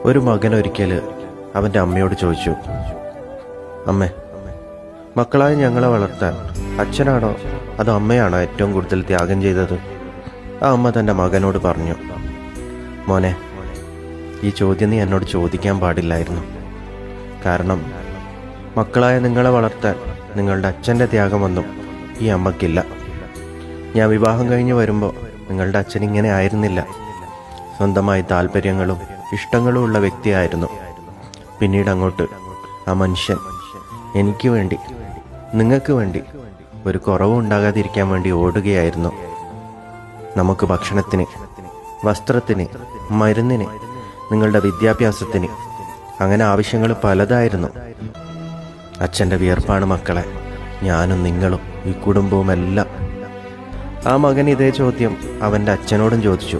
ഒരു മകൻ ഒരിക്കൽ അവൻ്റെ അമ്മയോട് ചോദിച്ചു, അമ്മേ, മക്കളായ ഞങ്ങളെ വളർത്താൻ അച്ഛനാണോ അതോ അമ്മയാണോ ഏറ്റവും കൂടുതൽ ത്യാഗം ചെയ്തത്? ആ അമ്മ തൻ്റെ മകനോട് പറഞ്ഞു, മോനെ, ഈ ചോദ്യം നീ എന്നോട് ചോദിക്കാൻ പാടില്ലായിരുന്നു. കാരണം മക്കളായ നിങ്ങളെ വളർത്താൻ നിങ്ങളുടെ അച്ഛൻ്റെ ത്യാഗമൊന്നും ഈ അമ്മയ്ക്കില്ല. ഞാൻ വിവാഹം കഴിഞ്ഞ് വരുമ്പോൾ നിങ്ങളുടെ അച്ഛൻ ഇങ്ങനെ ആയിരുന്നില്ല. സ്വന്തമായി താല്പര്യങ്ങളും ഇഷ്ടങ്ങളും ഉള്ള വ്യക്തിയായിരുന്നു. പിന്നീട് അങ്ങോട്ട് ആ മനുഷ്യൻ എനിക്ക് വേണ്ടി, നിങ്ങൾക്ക് വേണ്ടി ഒരു കുറവും ഉണ്ടാകാതിരിക്കാൻ വേണ്ടി ഓടുകയായിരുന്നു. നമുക്ക് ഭക്ഷണത്തിന്, വസ്ത്രത്തിന്, മരുന്നിന്, നിങ്ങളുടെ വിദ്യാഭ്യാസത്തിന്, അങ്ങനെ ആവശ്യങ്ങൾ പലതായിരുന്നു. അച്ഛൻ്റെ വിയർപ്പാണ് മക്കളെ ഞാനും നിങ്ങളും ഈ കുടുംബവും എല്ലാം. ആ മകൻ ഇതേ ചോദ്യം അവൻ്റെ അച്ഛനോടും ചോദിച്ചു.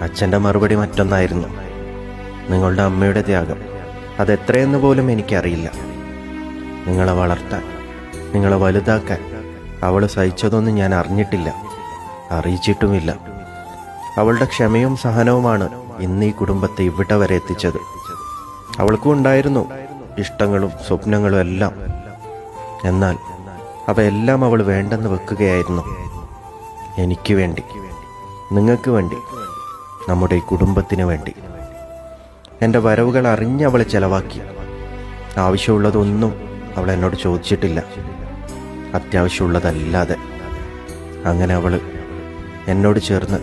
അച്ഛൻ്റെ മറുപടി മറ്റൊന്നായിരുന്നു. നിങ്ങളുടെ അമ്മയുടെ ത്യാഗം അതെത്രയെന്ന് പോലും എനിക്കറിയില്ല. നിങ്ങളെ വളർത്താൻ, നിങ്ങളെ വലുതാക്കാൻ അവൾ സഹിച്ചതൊന്നും ഞാൻ അറിഞ്ഞിട്ടില്ല, അറിയിച്ചിട്ടുമില്ല. അവളുടെ ക്ഷമയും സഹനവുമാണ് ഇന്ന് ഈ കുടുംബത്തെ ഇവിടെ വരെ എത്തിച്ചത്. അവൾക്കും ഉണ്ടായിരുന്നു ഇഷ്ടങ്ങളും സ്വപ്നങ്ങളും എല്ലാം. എന്നാൽ അവയെല്ലാം അവൾ വേണ്ടെന്ന് വെക്കുകയായിരുന്നു. എനിക്ക് വേണ്ടി, നിങ്ങൾക്ക് വേണ്ടി, നമ്മുടെ ഈ കുടുംബത്തിന് വേണ്ടി. എൻ്റെ വരവുകൾ അറിഞ്ഞ് അവൾ ചെലവാക്കി. ആവശ്യമുള്ളതൊന്നും അവൾ എന്നോട് ചോദിച്ചിട്ടില്ല, അത്യാവശ്യമുള്ളതല്ലാതെ. അങ്ങനെ അവൾ എന്നോട് ചേർന്ന്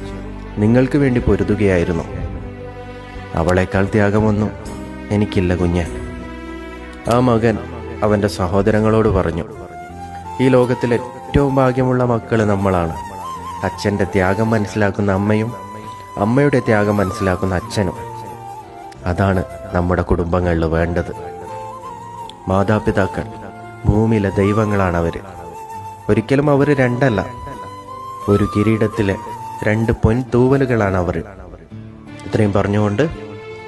നിങ്ങൾക്ക് വേണ്ടി പൊരുതുകയായിരുന്നു. അവളേക്കാൾ ത്യാഗമൊന്നും എനിക്കില്ല കുഞ്ഞെ. ആ മകൻ അവൻ്റെ സഹോദരങ്ങളോട് പറഞ്ഞു, ഈ ലോകത്തിൽ ഏറ്റവും ഭാഗ്യമുള്ള മക്കൾ നമ്മളാണ്. അച്ഛൻ്റെ ത്യാഗം മനസ്സിലാക്കുന്ന അമ്മയും അമ്മയുടെ ത്യാഗം മനസ്സിലാക്കുന്ന അച്ഛനും. അതാണ് നമ്മുടെ കുടുംബങ്ങളിൽ വേണ്ടത്. മാതാപിതാക്കൾ ഭൂമിയിലെ ദൈവങ്ങളാണ് അവർ. ഒരിക്കലും അവർ രണ്ടല്ല, ഒരു കിരീടത്തിലെ 2 പൊൻതൂവലുകളാണ് അവർ. ഇത്രയും പറഞ്ഞുകൊണ്ട്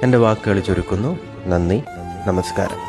എൻ്റെ വാക്കുകൾ ചുരുക്കുന്നു. നന്ദി, നമസ്കാരം.